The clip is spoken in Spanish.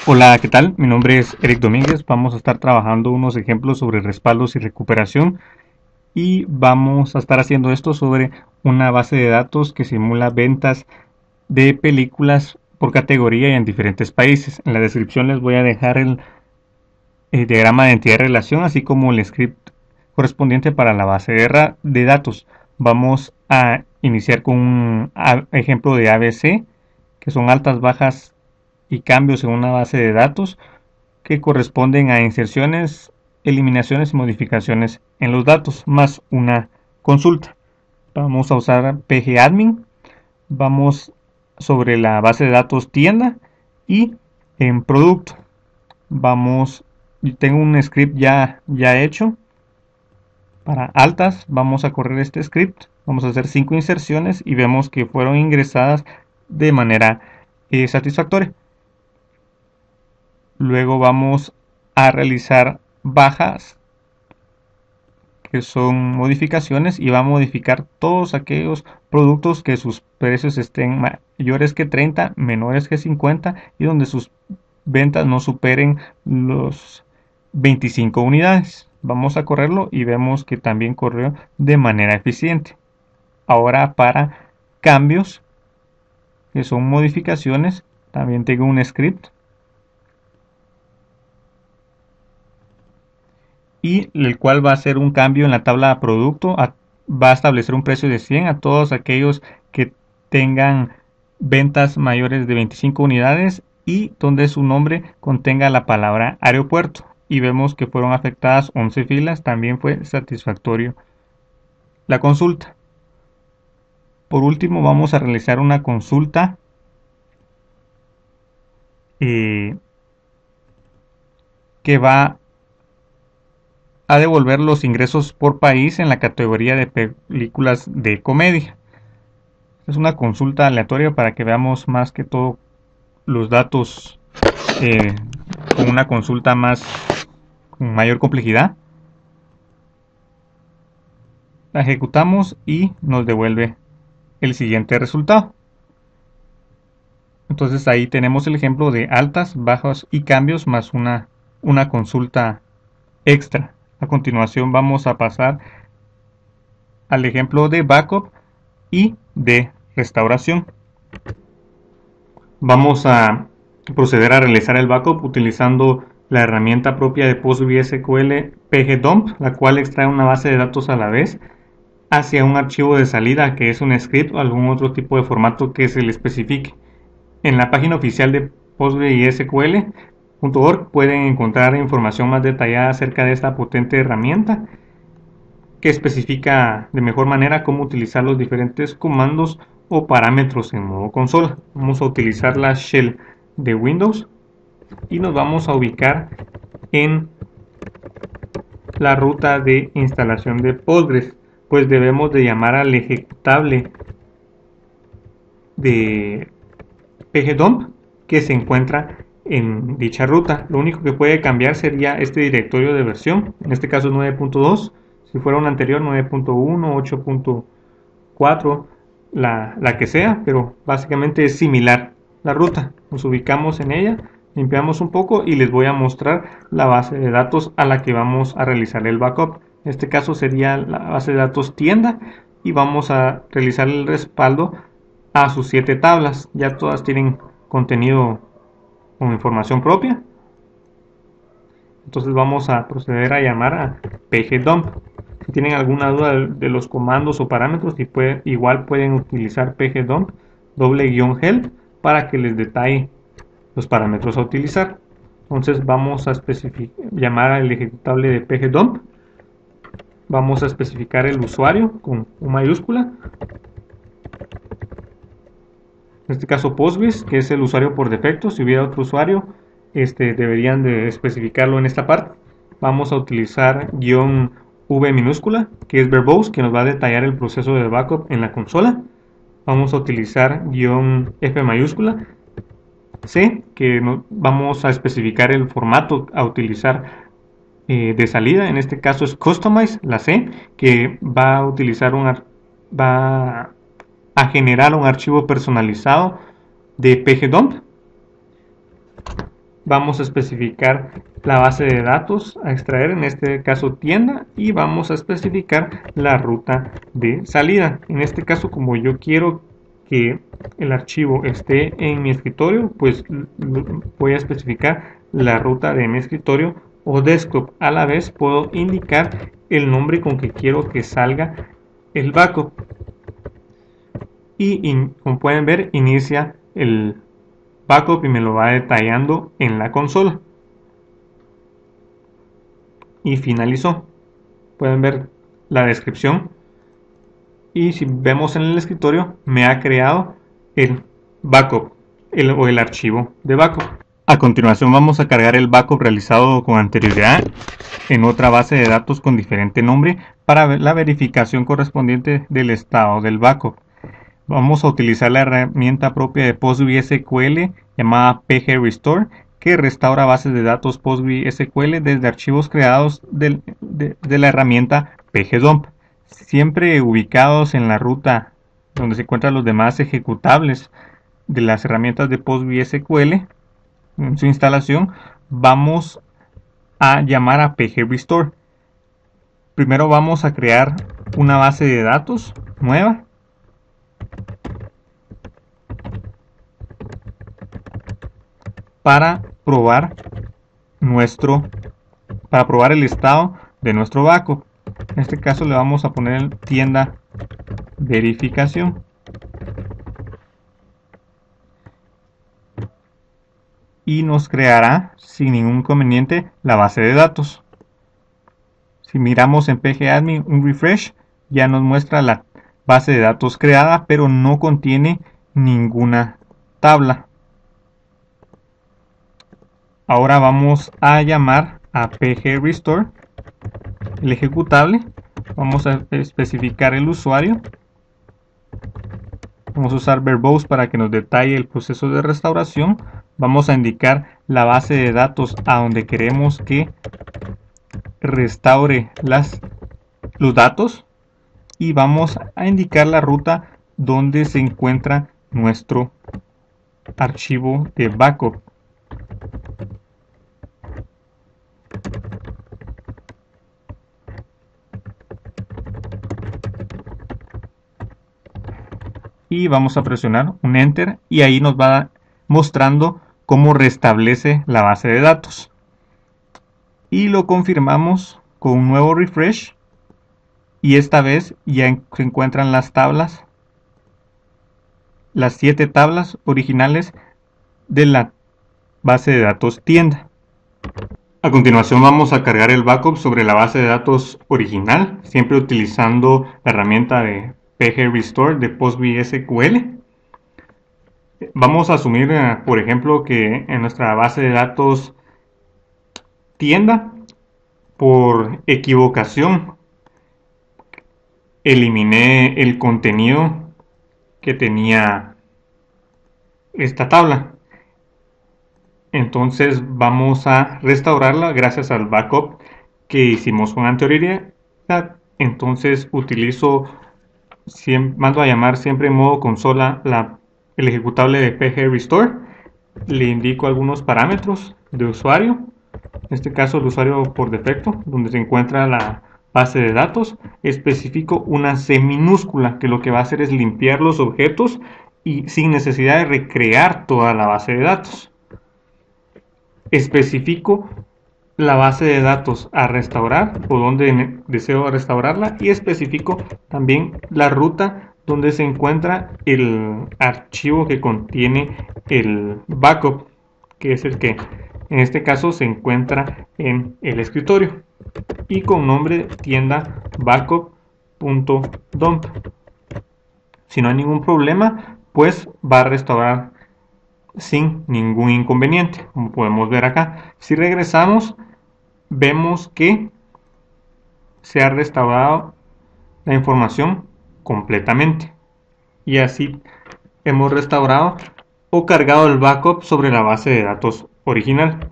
Hola, ¿qué tal? Mi nombre es Eric Domínguez. Vamos a estar trabajando unos ejemplos sobre respaldos y recuperación y vamos a estar haciendo esto sobre una base de datos que simula ventas de películas por categoría y en diferentes países. En la descripción les voy a dejar el diagrama de entidad de relación, así como el script correspondiente para la base de datos. Vamos a iniciar con un ejemplo de ABC, que son altas, bajas y cambios en una base de datos que corresponden a inserciones, eliminaciones y modificaciones en los datos, más una consulta. Vamos a usar pgadmin, vamos sobre la base de datos tienda y en producto. Vamos, tengo un script ya hecho para altas. Vamos a correr este script, vamos a hacer 5 inserciones y vemos que fueron ingresadas de manera satisfactoria. Luego vamos a realizar bajas, que son modificaciones, y va a modificar todos aquellos productos que sus precios estén mayores que 30, menores que 50 y donde sus ventas no superen los 25 unidades. Vamos a correrlo y vemos que también corrió de manera eficiente. Ahora para cambios, que son modificaciones, también tengo un script y el cual va a hacer un cambio en la tabla de producto, va a establecer un precio de 100 a todos aquellos que tengan ventas mayores de 25 unidades y donde su nombre contenga la palabra aeropuerto. Y vemos que fueron afectadas 11 filas, también fue satisfactorio la consulta. Por último, vamos a realizar una consulta eh, que va a devolver los ingresos por país en la categoría de películas de comedia. Es una consulta aleatoria para que veamos más que todo los datos eh, con una consulta con mayor complejidad. La ejecutamos y nos devuelve el siguiente resultado. Entonces ahí tenemos el ejemplo de altas, bajas y cambios más una consulta extra. A continuación vamos a pasar al ejemplo de backup y de restauración. Vamos a proceder a realizar el backup utilizando la herramienta propia de PostgreSQL pgdump, la cual extrae una base de datos a la vez hacia un archivo de salida que es un script o algún otro tipo de formato que se le especifique. En la página oficial de PostgreSQL.org pueden encontrar información más detallada acerca de esta potente herramienta que especifica de mejor manera cómo utilizar los diferentes comandos o parámetros en modo consola. Vamos a utilizar la shell de Windows y nos vamos a ubicar en la ruta de instalación de Postgres, pues debemos de llamar al ejecutable de pgdump que se encuentra en dicha ruta. Lo único que puede cambiar sería este directorio de versión, en este caso 9.2, si fuera un anterior 9.1, 8.4, la que sea, pero básicamente es similar la ruta. Nos ubicamos en ella, limpiamos un poco y les voy a mostrar la base de datos a la que vamos a realizar el backup. En este caso sería la base de datos tienda y vamos a realizar el respaldo a sus 7 tablas. Ya todas tienen contenido con información propia. Entonces vamos a proceder a llamar a pgdump. Si tienen alguna duda de los comandos o parámetros, igual pueden utilizar pgdump --help para que les detalle los parámetros a utilizar. Entonces vamos a llamar al ejecutable de pgdump. Vamos a especificar el usuario con U mayúscula. En este caso Postgres, que es el usuario por defecto. Si hubiera otro usuario, deberían de especificarlo en esta parte. Vamos a utilizar "-v minúscula, que es verbose, que nos va a detallar el proceso de backup en la consola. Vamos a utilizar "-f mayúscula, c, que vamos a especificar el formato a utilizar de salida. En este caso es customize, la c, que va a utilizar va a generar un archivo personalizado de pgdump. vamos a especificar la base de datos a extraer, en este caso tienda, y vamos a especificar la ruta de salida. En este caso, como yo quiero que el archivo esté en mi escritorio, pues voy a especificar la ruta de mi escritorio o desktop. A la vez puedo indicar el nombre con que quiero que salga el backup. Y como pueden ver, inicia el backup y me lo va detallando en la consola. Y finalizó. Pueden ver la descripción. Y si vemos en el escritorio, me ha creado el backup o el archivo de backup. A continuación vamos a cargar el backup realizado con anterioridad en otra base de datos con diferente nombre para ver la verificación correspondiente del estado del backup. Vamos a utilizar la herramienta propia de PostgreSQL llamada pgrestore, que restaura bases de datos PostgreSQL desde archivos creados de la herramienta pgdump, siempre ubicados en la ruta donde se encuentran los demás ejecutables de las herramientas de PostgreSQL. En su instalación vamos a llamar a pgrestore. Primero vamos a crear una base de datos nueva para probar el estado de nuestro backup. En este caso le vamos a poner tienda verificación. Y nos creará sin ningún inconveniente la base de datos. Si miramos en pgadmin un refresh, ya nos muestra la base de datos creada, pero no contiene ninguna tabla. Ahora vamos a llamar a pgrestore, el ejecutable. Vamos a especificar el usuario. Vamos a usar verbose para que nos detalle el proceso de restauración. Vamos a indicar la base de datos a donde queremos que restaure los datos. Y vamos a indicar la ruta donde se encuentra nuestro archivo de backup. Y vamos a presionar un enter y ahí nos va mostrando cómo restablece la base de datos. Y lo confirmamos con un nuevo refresh y esta vez ya se encuentran las tablas, las 7 tablas originales de la base de datos tienda. A continuación vamos a cargar el backup sobre la base de datos original, siempre utilizando la herramienta de pgrestore de PostgreSQL. Vamos a asumir, por ejemplo, que en nuestra base de datos tienda, por equivocación, eliminé el contenido que tenía esta tabla. Entonces vamos a restaurarla gracias al backup que hicimos con anterioridad. Entonces mando a llamar siempre en modo consola el ejecutable de pgrestore. Le indico algunos parámetros de usuario. En este caso el usuario por defecto, donde se encuentra la base de datos. Especifico una C minúscula, que lo que va a hacer es limpiar los objetos y sin necesidad de recrear toda la base de datos. Especifico la base de datos a restaurar o donde deseo restaurarla y especifico también la ruta donde se encuentra el archivo que contiene el backup, que es el que en este caso se encuentra en el escritorio y con nombre tienda backup.dump. Si no hay ningún problema, pues va a restaurar sin ningún inconveniente, como podemos ver acá. Si regresamos, vemos que se ha restaurado la información completamente y así hemos restaurado o cargado el backup sobre la base de datos original.